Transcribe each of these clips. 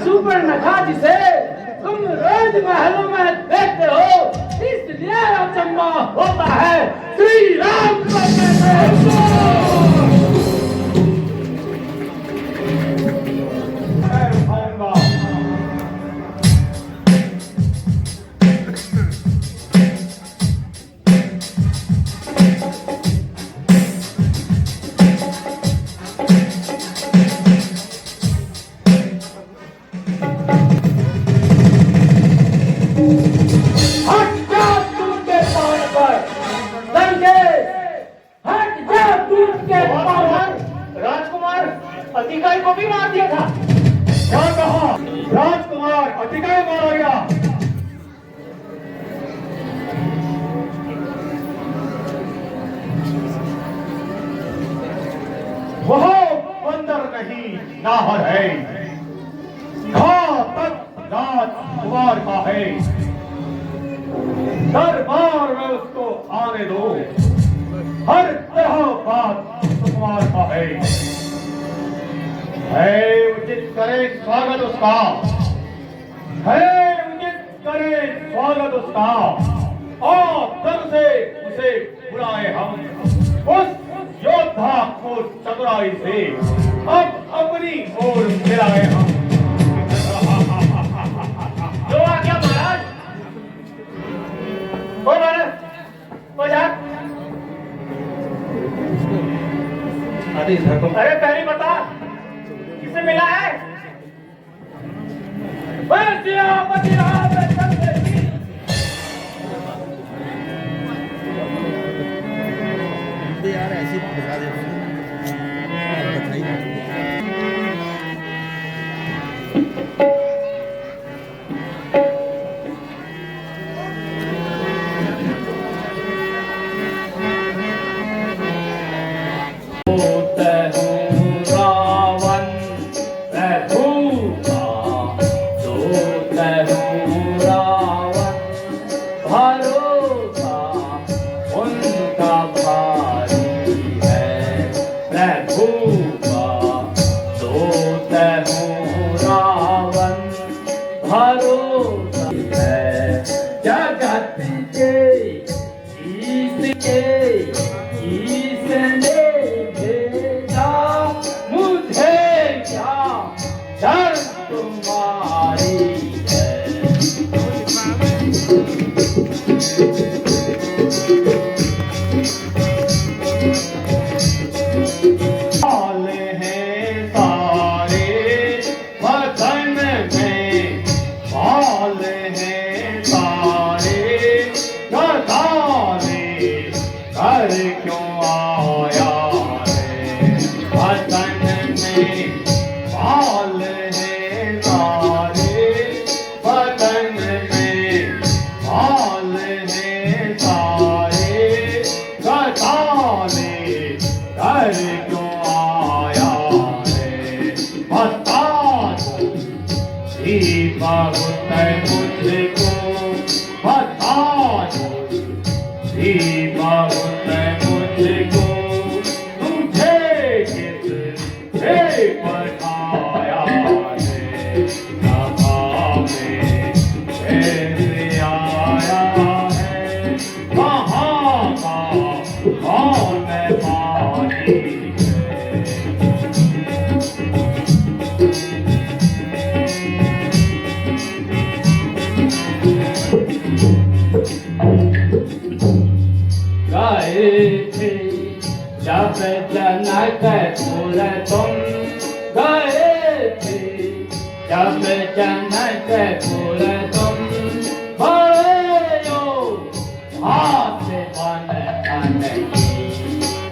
सुपर्णखा जिसे तुम रोज महलों में देखते हो, इसलिए अचंभा होता है। श्री राम अधिकारी को भी मार दिया था। क्या कहा? राजकुमार अधिकारी मारा गया। वह बंदर नहीं नाहर है, घातक राजकुमार का है। दरबार में उसको आने दो, हर तरह बात कुमार का है। उचित करे स्वागत उसका, है उचित करे स्वागत उसका। और दर से उसे बुलाए हम, उस योद्धा को चतुराई से अब अपनी ओर मिलाए हम। जो आ गया महाराज, ओ महाराज, ओ जा। अरे पहले बता किसे मिला है? यार ऐसी बता दे जब जनक कुल तुम गए थे, जब जनक कुल तुम बड़े हो, हाथ बन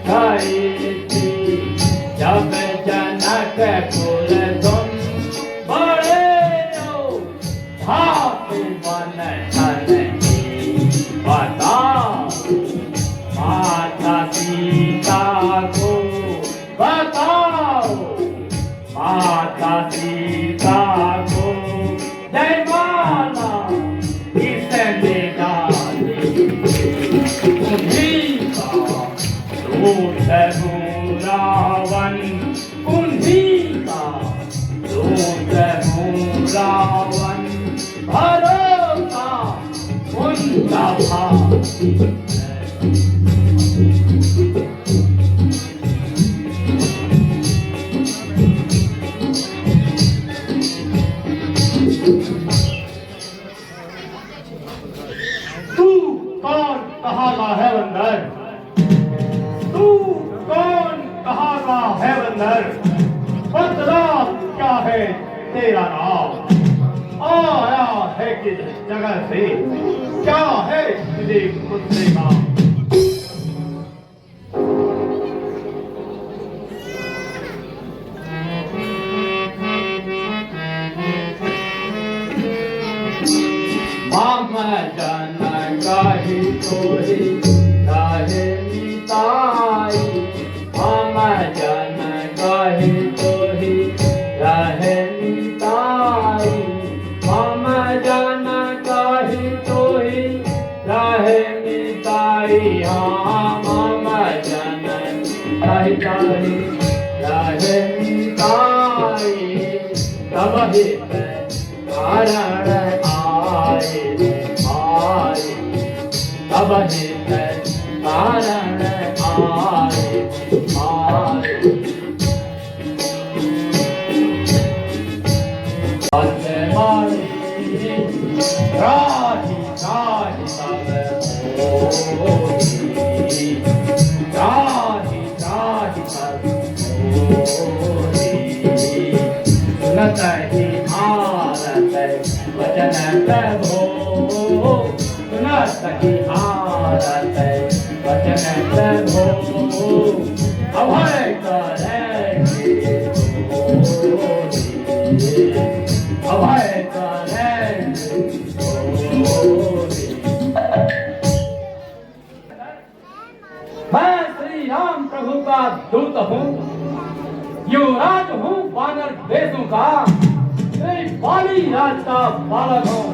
गई थी। जब जनक कुल तुम बड़े हो, हाथ बन बताओ माता सीता को, बताओ माता सीता को, जय माला किसने डाली। उन्हीं का दूत रावण, उन्हीं का दूत तू कौन कहागा है बंदर? तू कौन कहागा है बंदर? बतला क्या है तेरा नाम? आया है किस जगह से? क्या है तुझे मुझसे का? मामा जाना काहे तोरे काहे मिताई मामा जाना काहे तोरे काहे मिताई मामा जाना काहे तोरे काहे मिताई हाँ मामा जाना काहे तोरे काहे मिताई तब ही कारण आए आए अब है कारण आए आए राही राही सब होती राही राही सब होती सुनत ही भारत वचन प्रभो सुनत ही भारत वचन प्रभो अभय करेंगे अभय करेंगे मैं श्री राम प्रभु का दूत हूँ युवराज हूँ वानर देशों का बाली राज का बालक हूँ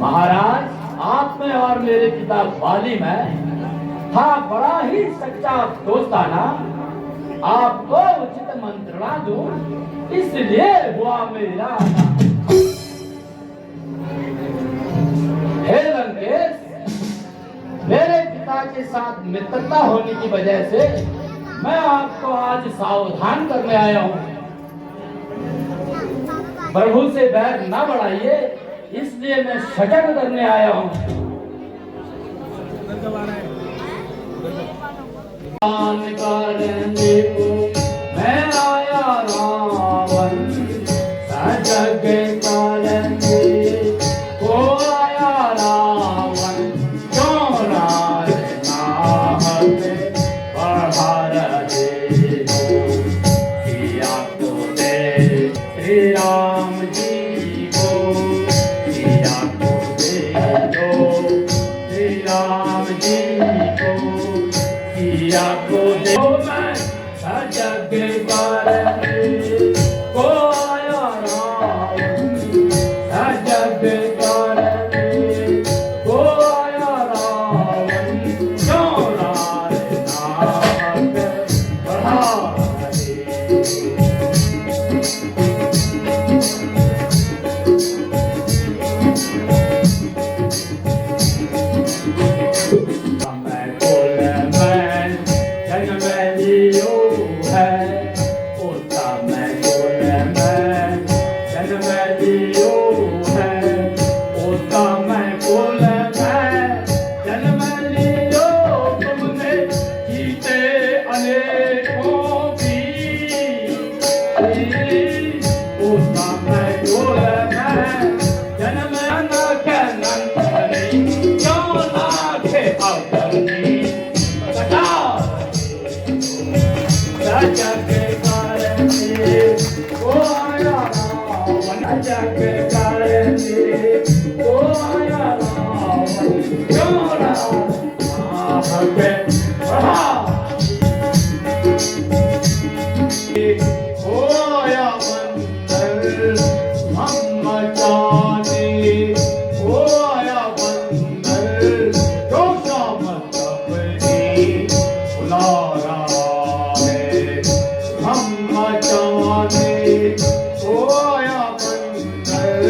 महाराज आप में और मेरे पिता बाली में था बड़ा ही सच्चा दोस्ताना आपको उचित मंत्रणा दूं इसलिए हुआ मेरा हे लंकेश मेरे पिता के साथ मित्रता होने की वजह से मैं आपको आज सावधान करने आया हूँ प्रभु से बैर न बढ़ाइए इसलिए मैं सजग करने आया हूँ मैं आया रावण सजग करने को आया रावण क्यों राज नाहक बढ़ा रहे हो सिया को दे श्री राम जी को सिया को दे दो श्री राम जी को सिया को दे मैं सजग करने को आया रावण सजग करने को आया रावण क्यों राज नाहक बढ़ा रहे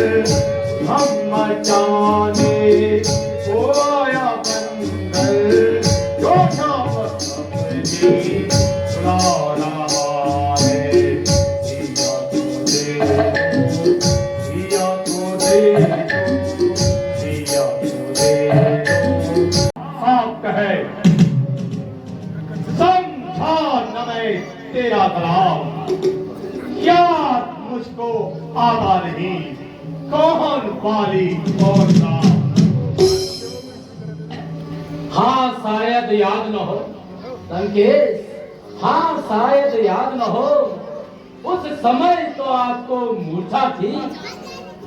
आता नहीं कौन बाली कौन राम। हाँ शायद याद न हो लंकेश, हाँ शायद याद न हो उस समय तो आपको मूर्छा थी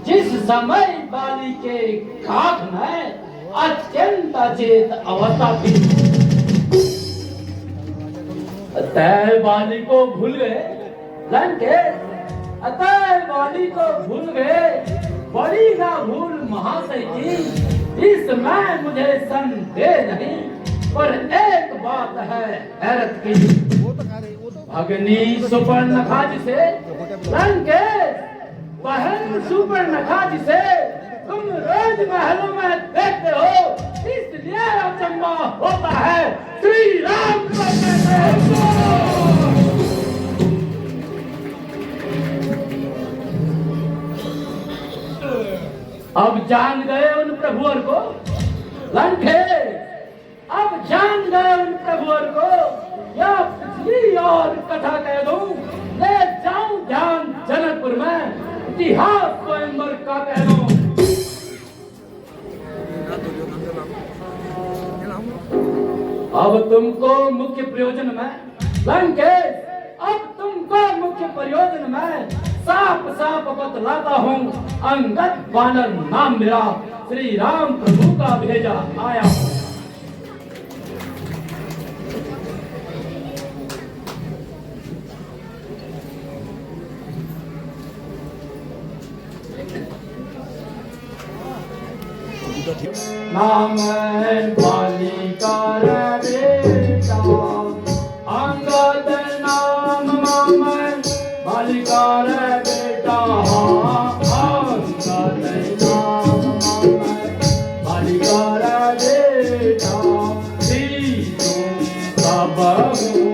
जिस समय बाली के काख में अत्यंत अचेत अवस्था थी। अतः बाली को भूल गए लंकेश, अतः बाली को भूल गए। बड़ी ना भूल महाशय की, इसमें मुझे संदेह नहीं, पर एक बात है हैरत की। भगनी सुपर्णखा जिसे लंकेश, बहन सुपर्णखा जिसे तुम रोज महलों में देखते हो, इसलिए अचंभा होता है। श्री राम अब जान गए उन प्रभुवर को लंकेश, अब जान गए उन प्रभुवर को, या पिछली और कथा कह दूं, ले जाऊं ध्यान जनकपुर में, इतिहास स्वयंवर का कह दूं। अब तुमको मुख्य प्रयोजन में लंकेश, अब तुमको मुख्य प्रयोजन में साफ साफ बतलाता हूँ। अंगद वानर नाम मेरा, श्री राम प्रभु का भेजा आया हूँ। नाम है बाली का बेटा, अंगद नाम मामन बाली का बेटा। अंगद नाम मामन बाली का बेटा, तीनों सब हूँ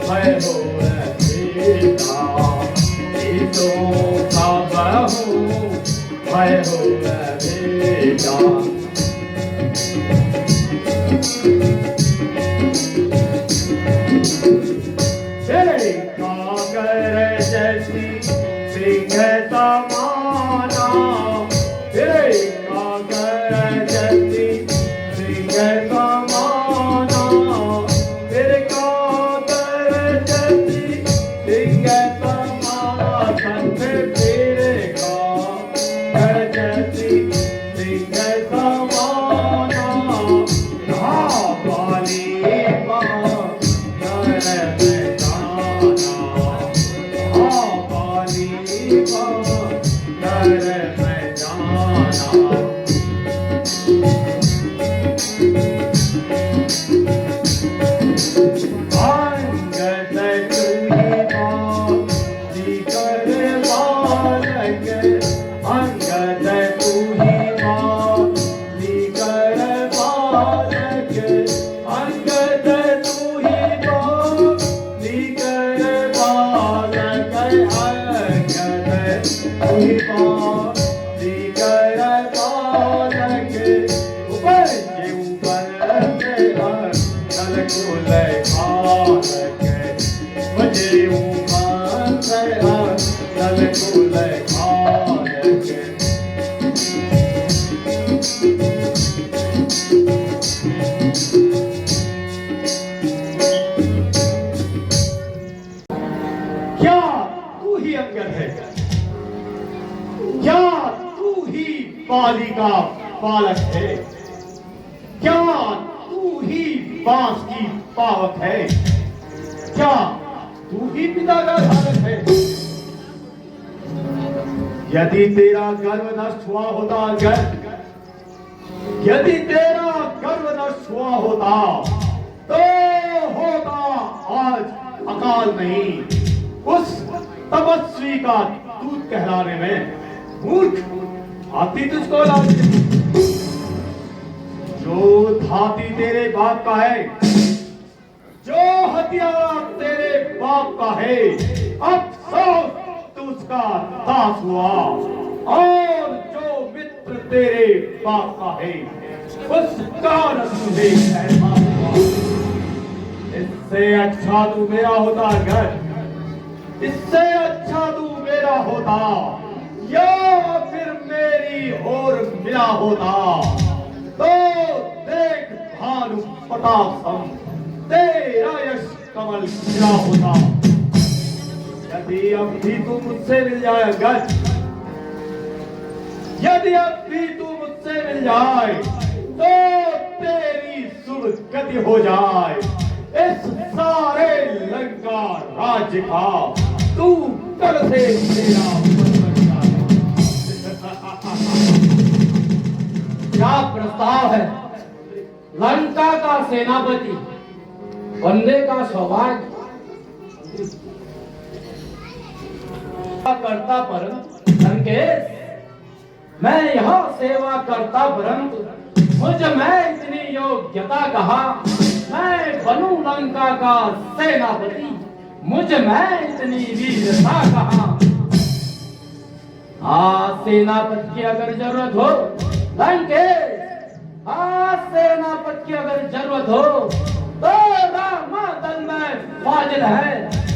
मैं हो बेटा, तीनों सब हूँ मैं हो बेटा। कागर जैसी सिंह समाना, कागर जैसी सिंह समाना, कागर जैसी सिंह समाना, कंठ तेरे कागर जैसी सिंह समाना। बाली बाली का बालक है, क्या तू ही बांस की पावक है, क्या तू ही पिता का धारक है। यदि तेरा गर्व नष्ट हुआ होता अंगद, यदि तेरा गर्व नष्ट हुआ होता तो होता आज अकाल नहीं, उस तपस्वी का दूत कहलाने में। मूर्ख हाथी तुझको लाते, जो हाथी तेरे बाप का है, जो हथियार तेरे बाप का है, अब सोच तू उसका दास हुआ, और जो मित्र तेरे बाप का है उसका न तुझे एहसास हुआ। इससे अच्छा तू मेरा होता घर, इससे अच्छा तू मेरा होता, या फिर मेरी ओर मिला होता तो देख भानु प्रताप तेरा यश कमल खिला होता। यदि अब भी तू मुझसे मिल जाए गज, यदि अब भी तू मुझसे मिल जाए तो तेरी शुभ गति हो जाए। इस सारे लंका राज्य का तू कल से तेरा बन जाए। क्या प्रस्ताव है? लंका का सेनापति बनने का सौभाग्य करता, परंतु लंकेश मैं यहाँ सेवा करता, परंतु मुझ में इतनी योग्यता कहा मैं बनूं लंका का सेनापति, मुझ में इतनी वीरता कहा। सेनापति की अगर जरूरत हो लंकेश, सेनापति की अगर जरूरत हो तो रामादल में फाजिल है।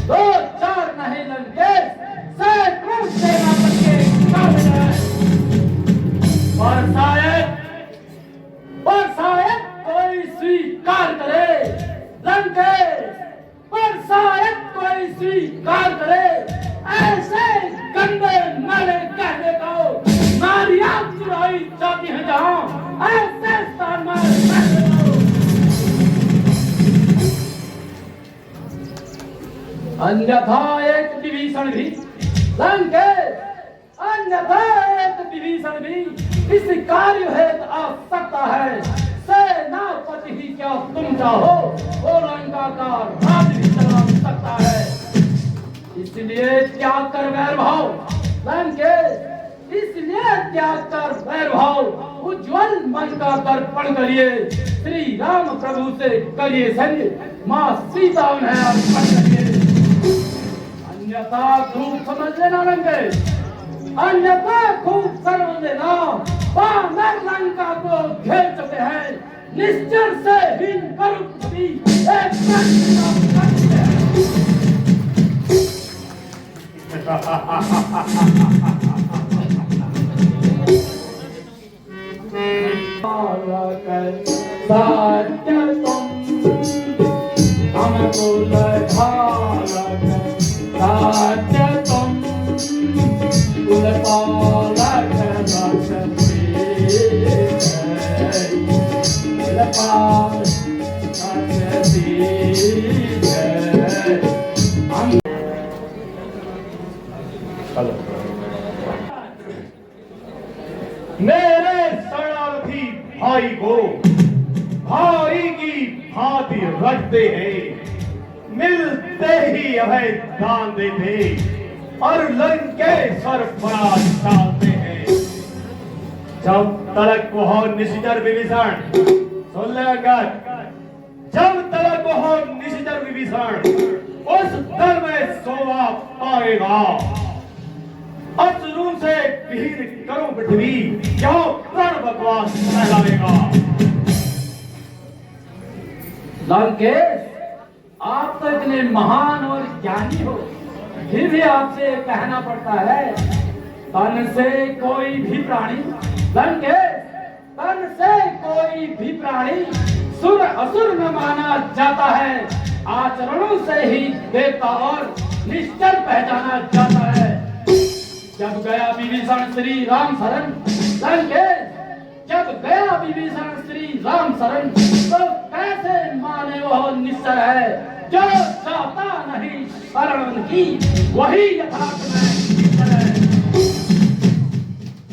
दो चार नहीं लंकेश, सैकड़ों सेनापति के काबिल है। और शायद कोई स्वीकार करे लंकेश, और शायद कोई स्वीकार करे ऐसे गंदे नाले कहने को नारियां चुराई जाती हैं जहां ऐसे स्थान में कहने को। अन्यथा एक विभीषण भी लंकेश, अन्यथा एक विभीषण भी इस कार्य हेतु आ सकता है। सेनापति ही क्या तुम चाहो वो लंका का राज्य भी चला सकता है। इसलिए त्याग कर वैरभाव लंकेश, इसलिए त्याग कर वैरभाव, उज्जवल मन का तर्पण करिए। श्री राम प्रभु से करिए संग, माँ सीता उन्हें अर्पण करिए। अन्यथा खूब समझ लेना लंकेश, अन्यथा खूब समझ लेना। वानर लंका को घेर चुके हैं, निश्चर से हीन करुण भी एक करते हैं। सत्य तुम हमको लखालक, सत्य तुम कुलपालक मेरे शरणार्थी भाई को भाई की भांति रखते हैं, मिलते ही अभय दान देते और लंकेश्वर बड़ा डालते हैं। जब तलक को हो निशिचर विभीषण, सुन ले अंगद, जब तलक को हो निशिचर विभीषण उस दल में शोभा पाएगा। अश्रु से विहीन करो पृथ्वी, क्यों प्रण बकवास फैलाएगा। लंकेश, आप तो इतने महान और ज्ञानी हो, फिर भी आपसे कहना पड़ता है तन से कोई भी प्राणी लंकेश, तन से कोई भी प्राणी सुर असुर न माना जाता है। आचरणों से ही देवता और निश्चर पहचाना जाता है। जब गया विभीषण श्री राम शरण लंकेश, जब गया विभीषण श्री राम शरण, तो कैसे माने वो निश्चर है। जो चाहता नहीं शरण उनकी, वही यथार्थ में निश्चर है।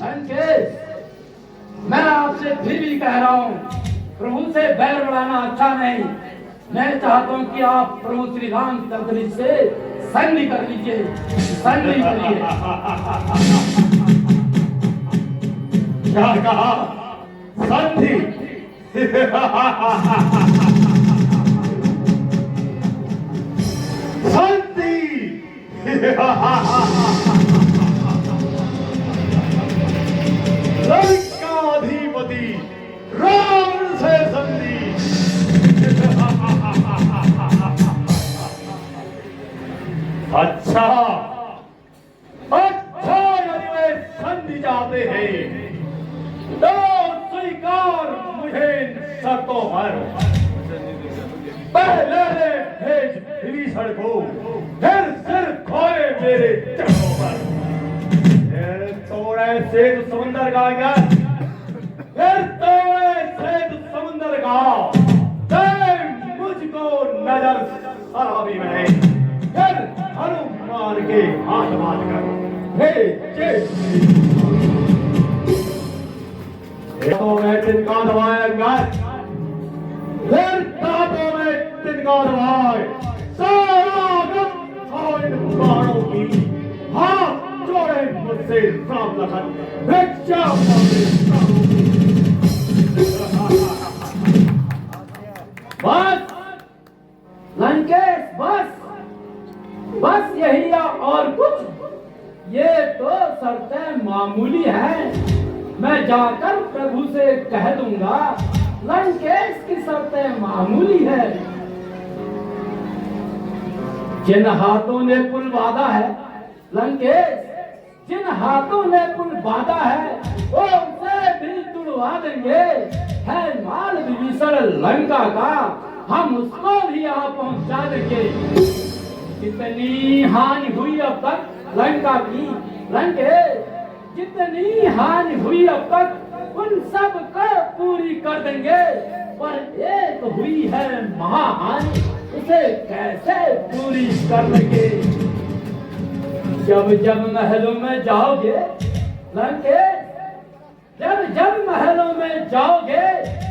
लंकेश, मैं आपसे फिर भी कह रहा हूँ, प्रभु से बैर बढ़ाना अच्छा नहीं। मैं चाहता हूँ कि आप प्रभु श्री रामचंद्र से संधि कर लीजिए, संधि करिए। क्या कहा? संधि? संधि? लंकाधिपति रावण से संधि? अच्छा अच्छा, यदि मैं पर पहले ने भेज विभीषण को, फिर सिर खोए मेरे चरणों पर। फिर तोड़े सेतु समुंदर का ज्ञान, फिर तोड़े सेतु समुंदर का, दे मुझको नजर शराबी में, फिर हनुमान के हाथ बांध कर हे जय तो मैं तिनका दबाया अंगार, फिर तापों में तिनका दबाए सारा इन बाणों की हाथ जोड़े मुझसे राम लखन भिक्षा मांगे। बस लंकेश, बस बस यही या और कुछ? ये तो शर्तें मामूली हैं। मैं जाकर प्रभु से कह दूंगा लंकेश की शर्तें मामूली है। जिन हाथों ने पुल बांधा है लंकेश, जिन हाथों ने पुल बांधा है वो उसे भी तुड़वा देंगे। है माल विभीषण लंका का, हम उसको भी यहाँ पहुंचा देंगे। कितनी हानि हुई अब तक लंका की लंकेश, जितनी हानि हुई अब तक उन सब को पूरी कर देंगे। पर एक हुई है महाहानि, उसे कैसे पूरी कर लेंगे? जब जब महलों में जाओगे लंकेश, जब जब महलों में जाओगे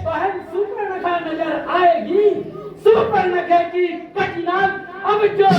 बहन सुपर्णखा नजर आएगी। सुपर्णखा की कठिनाई अब जो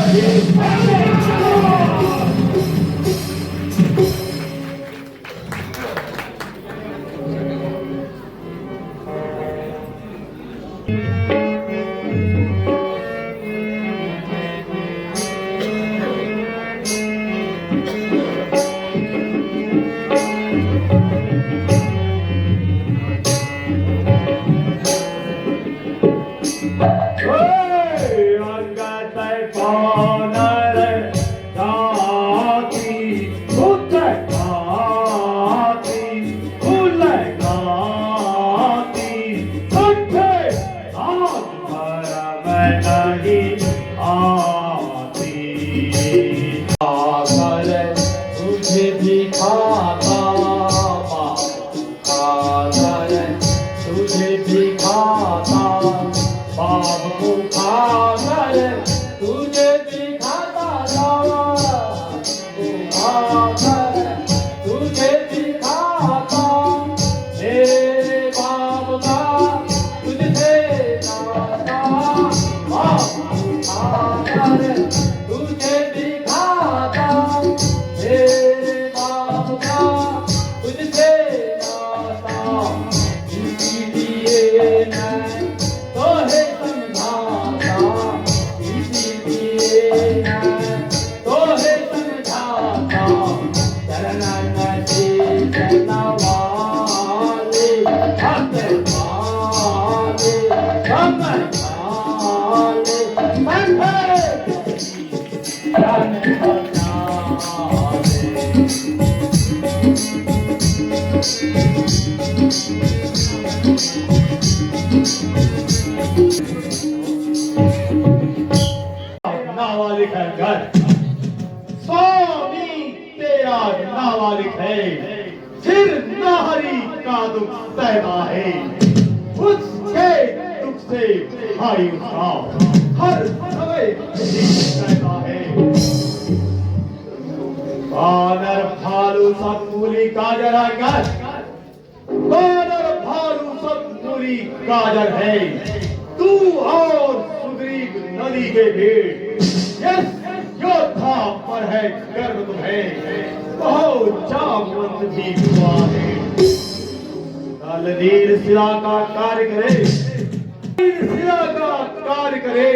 नावालिक है घर, स्वामी तेरा नावालिक है, फिर नाहरी का दुख सहता है। उसके दुख से भाई उसका हर समय सहता है। बानर भालू सब मूली गाजर आकर, बानर भालू सब मूली गाजर है। तू और सुग्रीव नदी के भीड़, यस योद्धा पर है गर्व तुम्हें, बहुत जामवंत भी हुआ है। नील शिला का कार्य करे, नील शिला का कार्य करे,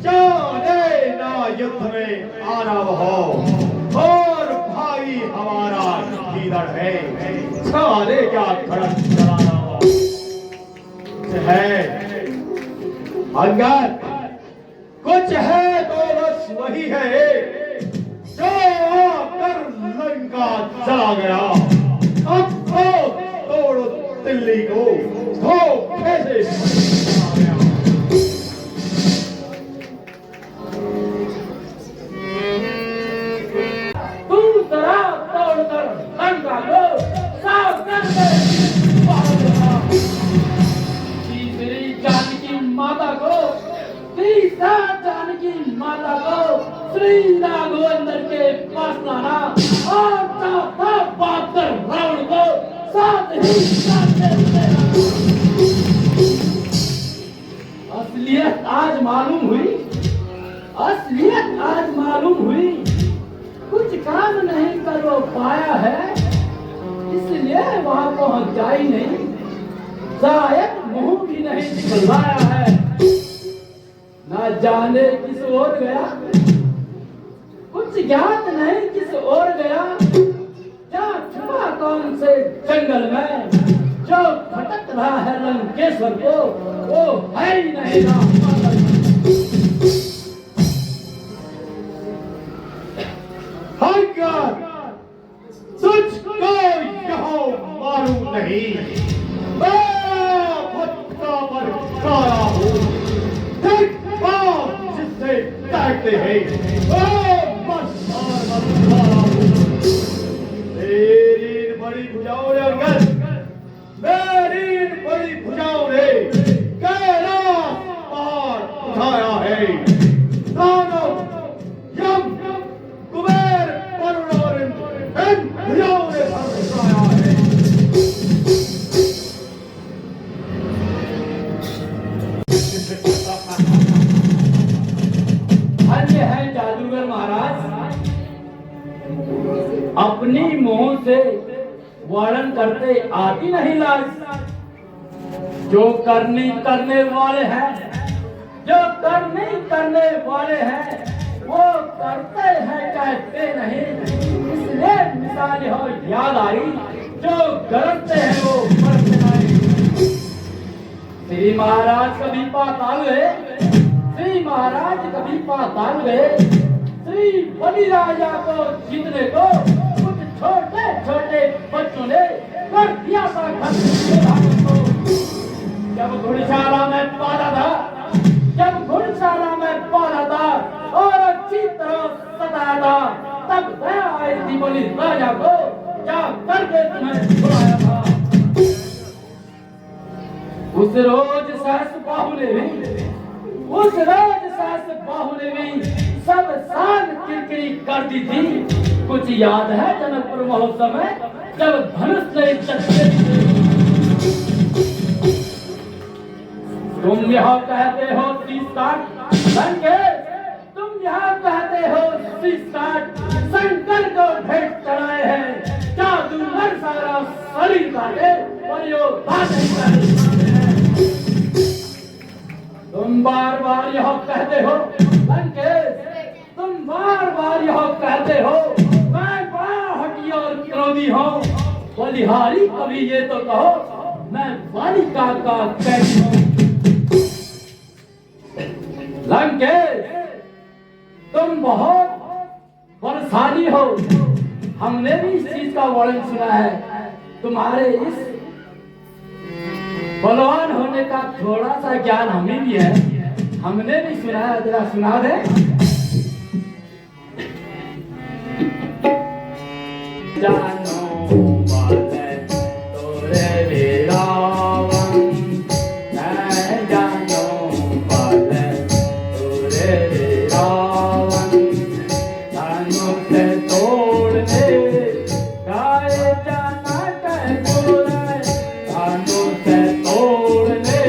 जाने ना युद्ध में आना हो, और भाई हमारा लीडर है, सारे क्या खड़क चलाना हो है। अंगद कुछ है तो बस वही है जो आकर लंका चला गया। अब तो तोड़ो दिल्ली को, धो कैसे गंगा को साफ कर दे। तीसरी जानकी माता को, तीसरा जानकी माता को श्री राघवेंद्र के पास लाना और चौथा बात कर रावण को साथ ही साथ देना। असलियत आज मालूम हुई, असलियत आज मालूम हुई। कुछ काम नहीं कर पाया है, इसलिए वहां पहुंच जाई नहीं। शायद मुंह भी नहीं निकलवाया है, ना जाने किस ओर गया, कुछ ज्ञात नहीं किस ओर गया। क्या छुपा कौन से जंगल में, जो भटक रहा है लंकेश्वर को वो है ही नहीं राम। तुझको यहाँ मालूम नहीं, मैं भटका पर काया हूँ। देख बाप जिससे कहते हैं मेरी इन बड़ी भुजाओं ने अंगद, मेरी इन बड़ी भुजाओं ने कैलाश पार उठाया है। दानव, यम, कुबेर, वरुण और इन भुजाओं ने सर उठाया है। धन्य है जादूगर महाराज, अपनी मुंह से वर्णन करते आती नहीं लाज। जो करने वाले हैं, जो करने वाले हैं, वो करते हैं कहते नहीं। इसलिए मिसाल हो याद आई, जो गरजते हैं वो मरते नहीं। श्री महाराज कभी पाताल गए, श्री महाराज कभी पाताल गए। श्री बलि राजा को जीतने को कुछ छोटे छोटे बच्चों ने कर दिया था घर को। जब घुड़शाला में पाला था, जब घुड़शाला में पाला था और अच्छी तरह सताया था, तब दया आई थी बलि राजा को, क्या करके तुम्हें बुलाया था। उस रोज सहस बाहु ने भी, उस रोज सहस बाहु ने भी सब साल किरकिरी कर दी थी। कुछ याद है जनकपुर महोत्सव में जब धनुष ने चक्के, तुम यहाँ कहते हो 30-60 लंके, तुम यहाँ कहते हो 30-60 शंकर को भेंट चढ़ाए हैं। जादूगर सारा शरीर काटे और यो बात नहीं करे। तुम बार बार यह कहते हो लंकेश, तुम बार बार यह कहते हो मैं बड़ा हठी और क्रोधी हूँ। बलिहारी कभी ये तो कहो मैं बालिका का कैदी हूँ। लंकेश, तुम बहुत बलशाली हो, हमने भी इस चीज का वर्णन सुना है। तुम्हारे इस बलवान होने का थोड़ा सा ज्ञान हमें भी है, हमने भी सुना है, जरा सुना दे। जानो वाले तोरे वीरावन, मैं जानो वाले तोरे वीरावन। जानो से तोड़ दे गाए जाना कहतोरे, जानो से तोड़ दे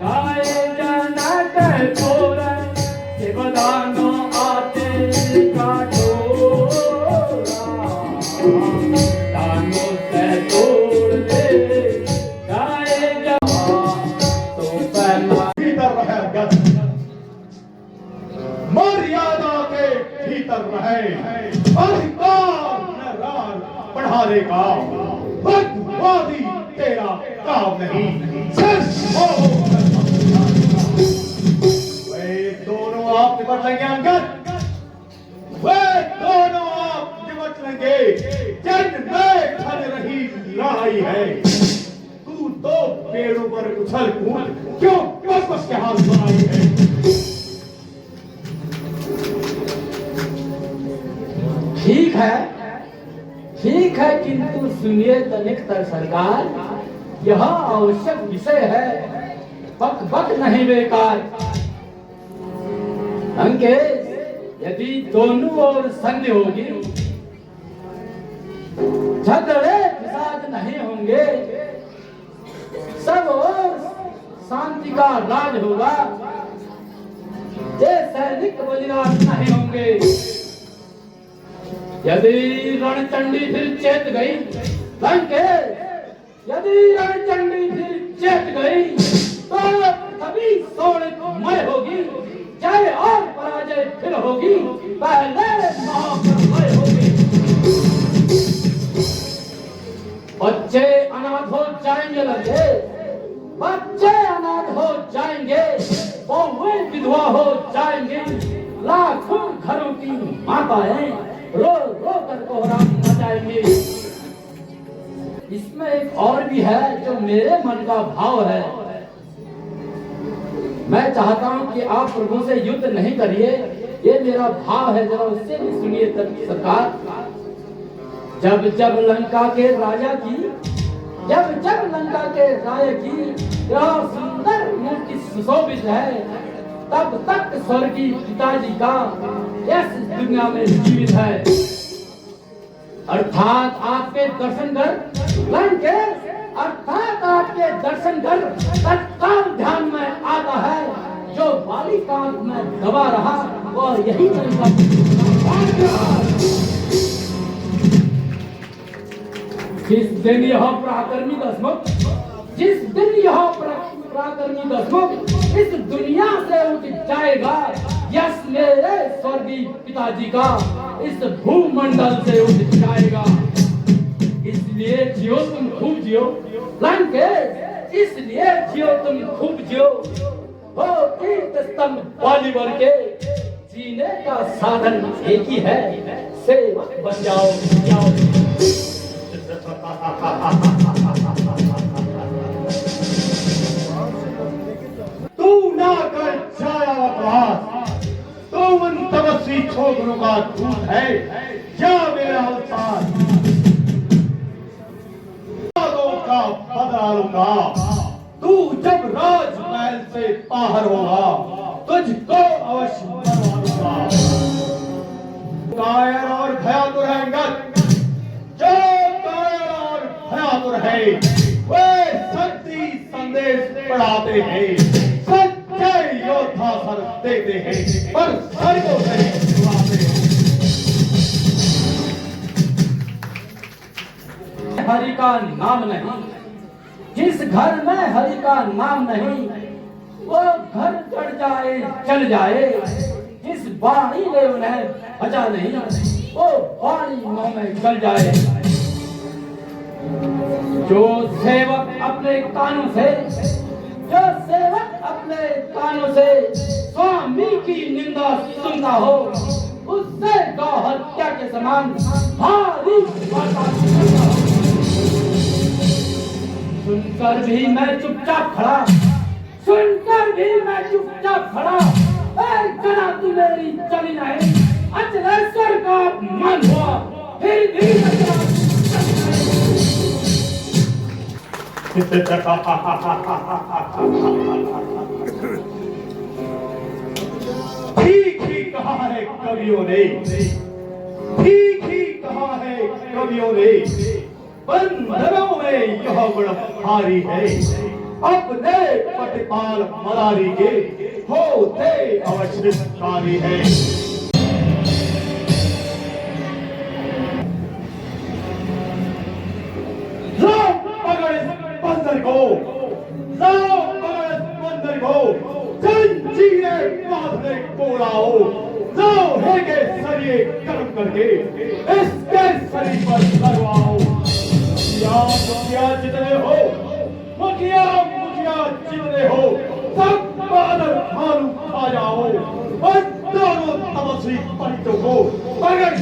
गाए जाना कहतोरे। शिवदानो आते काटो मर्यादा के भीतर रहे, अधिकार में राज बढ़ाने का बदवादी तेरा काम नहीं। वे दोनों आप निपट लेंगे अंगद, वे दोनों आप निपट लेंगे। जिनमें खल रही लड़ाई है, तू तो पेड़ों पर उछल कूद क्यों वापस के हाथ बनाई है। ठीक है, ठीक है, किंतु सुनिए तनिक सरकार, यह आवश्यक विषय है, बक बक नहीं बेकार। अंकेश, यदि दोनों ओर संधि होगी, झगड़े फिसाद नहीं होंगे, सब ओर शांति का राज होगा, ये सैनिक बलिदान नहीं होंगे। यदि रणचंडी फिर चेत गई, लंकेश, यदि रणचंडी फिर चेत गई, तो तभी सोनितमय होगी, जय और पराजय फिर होगी, पहले महाप्रलय होगी। बच्चे अनाथ हो जाएंगे लंकेश, बच्चे अनाथ हो जाएंगे, बहुएं विधवा हो जाएंगे, लाखों घरों की माताएं रो रो कर कोहराम मचाएंगे। इसमें एक और भी है जो मेरे मन का भाव है। मैं चाहता हूं कि आप प्रभु से युद्ध नहीं करिए, ये मेरा भाव है, जरा उससे भी सुनिए सरकार। जब जब लंका के राजा की, जब जब लंका के राजा की यह सुंदर मूर्ति सुशोभित है, तब तक स्वर्गीय पिताजी का यश दुनिया में जीवित है। अर्थात आपके दर्शन कर लंकेश, अर्थात आपके दर्शन कर तत्काल ध्यान में आता है, जो बालिकांत में दबा रहा वह यही लंका। जिस दिन यह पराक्रमी दशमुख, जिस दिन यह पराक्रमी दशमुख इस दुनिया से उठ जाएगा, यश मेरे स्वर्गीय पिताजी का इस भूमंडल से उठ जाएगा। इसलिए जियो तुम खूब जियो लंकेश, इसलिए जियो तुम खूब जियो, हो कीर्त स्तंभ बालीवर के, जीने का साधन एक ही है, सेवक बन जाओ, जाओ। तू ना कर छाया बकवास, तो उन तपस्वी छोकरों का दूध है, या मेरा अवतार का बदला लूंगा। तू जब राजमहल से बाहर होगा, तुझको अवश्य मरवा दूंगा। कायर और भयातुर है, जो कायर और भयातुर है, वे शक्ति संदेश पढ़ाते हैं, सच्चे योद्धा सर देते हैं, पर सर को नहीं छुड़ाते। हरि का नाम नहीं, जिस घर में हरि का नाम नहीं, वो घर चढ़ जाए चल जाए, जिस बाणी ने उन्हें बचा नहीं, वो बाणी मुंह में गल जाए। जो सेवक अपने कानों से, जो सेवक अपने कानों से स्वामी की निंदा सुनता हो, उससे गौ हत्या के समान भारी वार्ता सुनता हो। सुनकर भी मैं चुपचाप खड़ा, सुनकर भी मैं चुपचाप खड़ा, जना तू मेरी चली नहीं, अचलेश्वर का मन हुआ, फिर भी ठीक ही कहा है कवियों ने, ठीक ही कहा है कवियों ने, बंदरों में यह गुण भारी है, अपने प्रतिपाल मदारी के होते अवश्यकारी है। जाओ पकड़ इस बंदर को, जाओ पकड़ इस बंदर को, जंजीरें बांधने को लाओ, जाओ है के सरिये कर्म करके इसके शरीर पर करवाओ। मुखिया जितने हो, मुखिया जितने हो, सब बादल भालू खा जाओ, और दोनों तपस्वी पंडितों को पकड़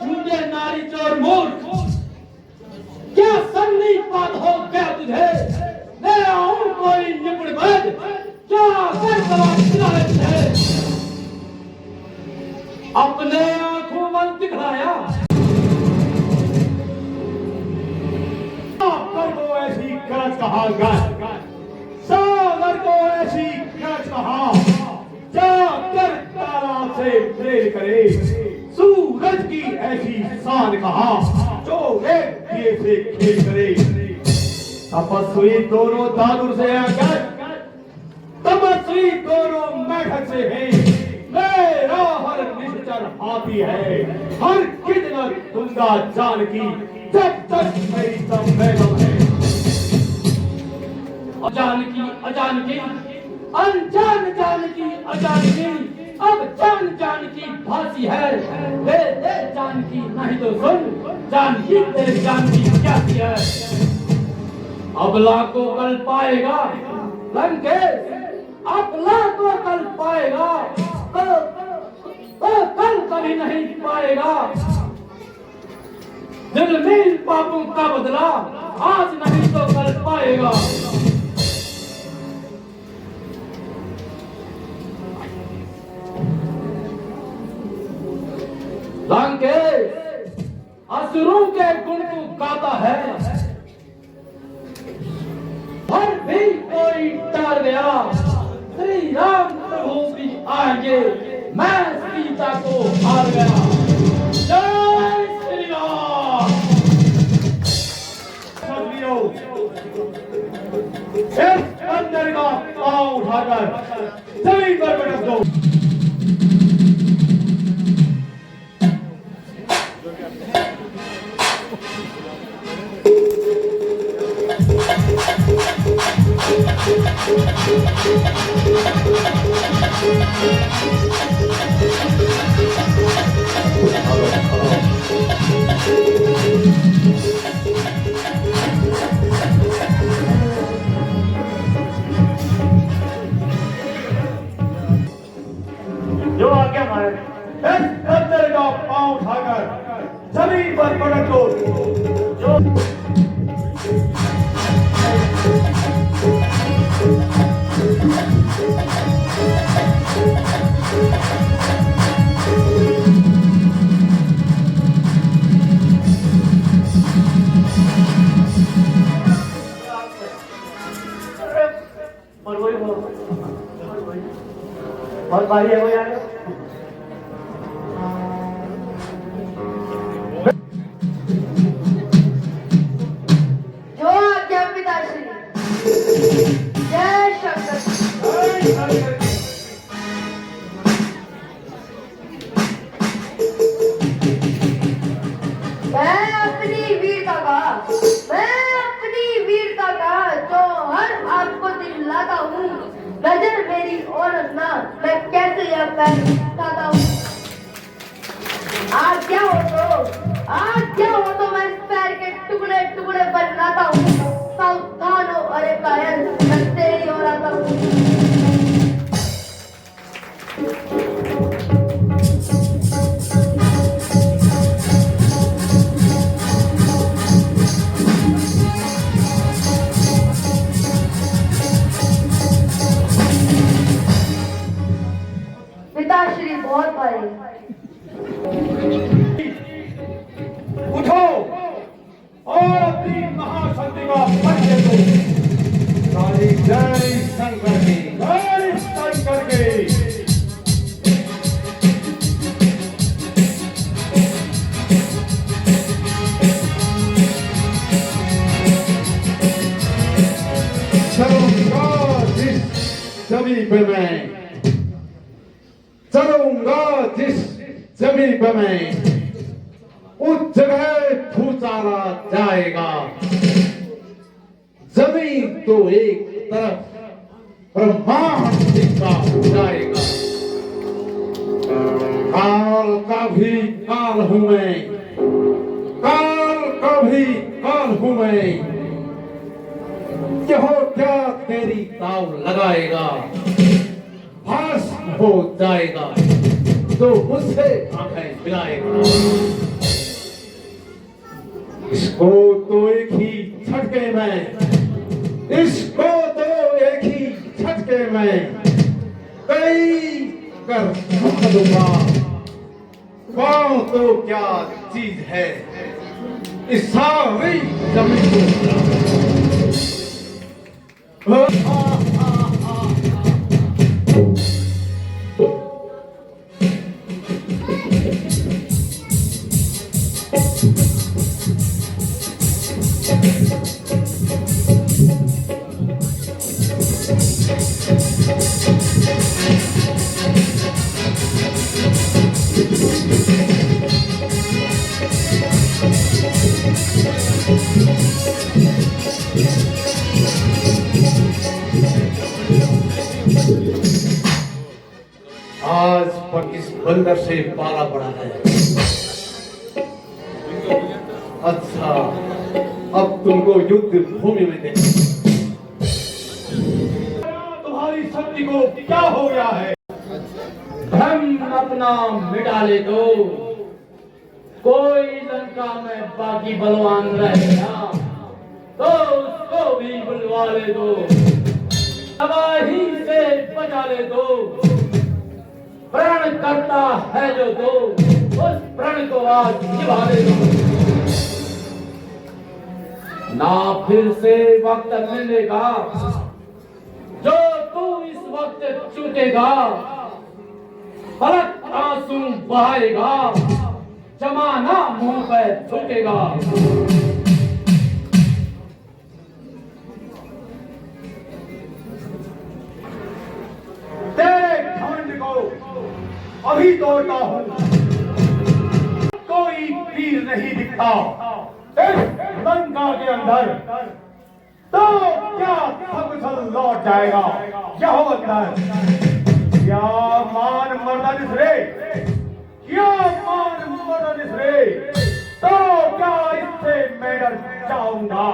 झूठे नारी चोर मूर्ख, क्या सन्निपात हो गया तुझे? ले आऊं कोई निपुण वैद्य, क्या कर अपने आंखों में दिखलाया सागर को ऐसी गरज कहा सागर को ऐसी गरज कहा जाकर तारा से प्रेर करे सूरज की ऐसी शान कहा जो एक दिए से खेल करे तपस्वी दोनों दादुर से हैं तपस्वी दोनों मेढक से हैं मेरा हर निश्चर हाथी है हर कितना दूंगा जान की जब तक मेरी संवेदन है अजान की अनजान जान की अजान की अब जान की फांसी है दे जान की नहीं तो सुन जान की तेरे जान की क्या है अबला को कल पाएगा लंकेश अबला को कल पाएगा कल कभी नहीं पाएगा दिल में पापों का बदला आज नहीं तो कल पाएगा लंकेश असुरों के गुण को गाता है पर भी कोई डर गया श्री राम प्रभु भी आएंगे मैं सीता को हार गया जय श्री राम सभी इस अंदर का पांव उठाकर जमीन पर पटक दो जो आज्ञा मारे इस अंदर का पांव उठाकर जमीन पर पटक दो जो बहुत भारी है वो यार जो आज्ञा पिताश्री जय शंकर मैं अपनी वीरता का जो हर आपको दिलाता हूँ नजर मेरी और ना मैं कैसे यह पैर उठाता हूँ आज्ञा हो तो मैं इस पैर के टुकड़े टुकड़े बनाता हूँ सावधान हो अरे कायल मैं तेरी ओर आता हूँ पिताश्री बहुत भारी उठो और अपनी महाशक्ति का परिचय दो सारी जय शंकर की चलूंगा जिस जमीन पे मैं उस जगह भूचाला जाएगा जमीन तो एक तरफ ब्रह्मांड दिखता हो जाएगा काल का भी काल हूं मैं काल का भी काल हूं मैं यह क्या तेरी ताव लगाएगा भस्म हो जाएगा तो मुझसे आंखें मिलाएगा इसको तो एक ही झटके में इसको तो एक ही झटके में कई कर दुख दूंगा। कौन तो क्या चीज है इस सारी जमीन को। आज पर इस बंदर से पाला पड़ा है। अच्छा, अब तुमको युद्ध भूमि में देख। तुम्हारी शक्ति को क्या हो गया है? भ्रम अपना मिटा ले दो, कोई लंका में बाकी बलवान रह गया तो उसको भी बुलवा ले दो, तबाही से बचा ले दो। प्रण करता है जो दो, उस प्रण को आज निभा ले दो। ना फिर से वक्त मिलेगा जो तू इस वक्त चूकेगा, पलक आंसू बहाएगा, जमाना मुंह पे थूकेगा। तेरे घमंड को अभी तोड़ता हूँ। कोई तीर नहीं दिखता इस लंका के अंदर, तो क्या सब लौट जाएगा यह अंदर। क्या मान मर्दानिस रे, क्या मान मर्दानिस रे, तो क्या इससे मैं डर जाऊंगा।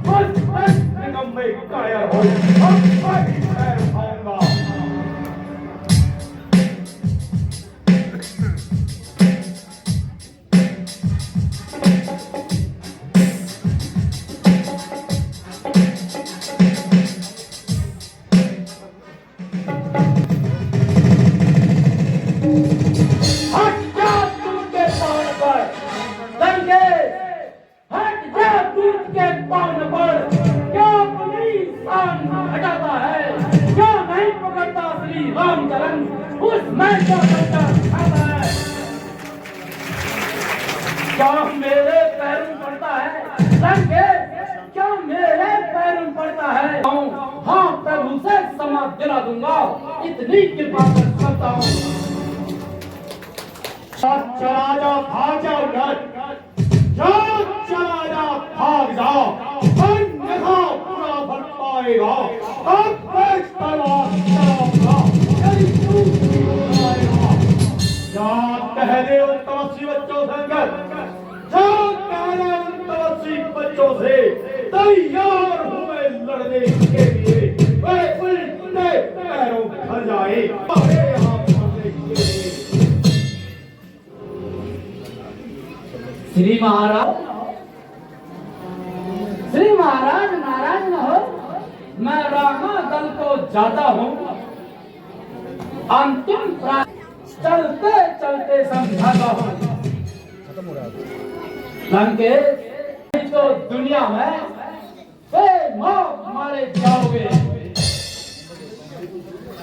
बस निगम में कायर हो, अब मैं ही पैर उठाऊंगा। क्या मेरे पैरों पड़ता है लंके, क्या मेरे पैरों पड़ता है। हाँ प्रभु से क्षमा दिला दूंगा, इतनी कृपा कर सकता हूँ। चला जा, भाग जाओ घर, चला जा, भाग जाओ। पूरा भर पाएगा, अब तलवार चलाऊंगा, यदि तू आएगा। क्या कह दे उन तपस्वी बच्चों से अंदर, क्या कह दे उन तपस्वी बच्चों से, तैयार हूं मैं लड़ने के लिए। वे उल्टे पैरों घर जाए यहाँ मरने के लिए। श्री महाराज, श्री महाराज नाराज न हो, मैं रामा दल को जाता हूँ। अंतिम चलते चलते समझाता हूँ लंकेश, तो दुनिया में मौत मारे जाओगे।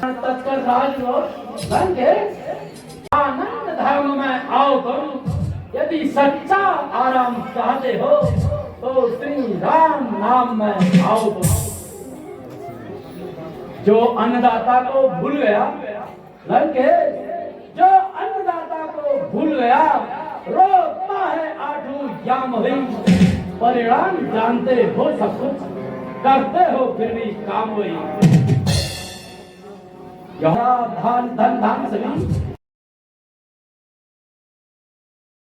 तत्कर राजलोक लंकेश, आनंद धर्म में आओ तुम। यदि सच्चा आराम चाहते हो तो श्री राम नाम में आओ तुम। जो अन्नदाता को भूल गया लंकेश, जो अन्नदाता को भूल गया, रोता है आठों याम हुई। परिणाम जानते हो सब कुछ, करते हो फिर भी काम हुई। यहाँ धन धन धन सभी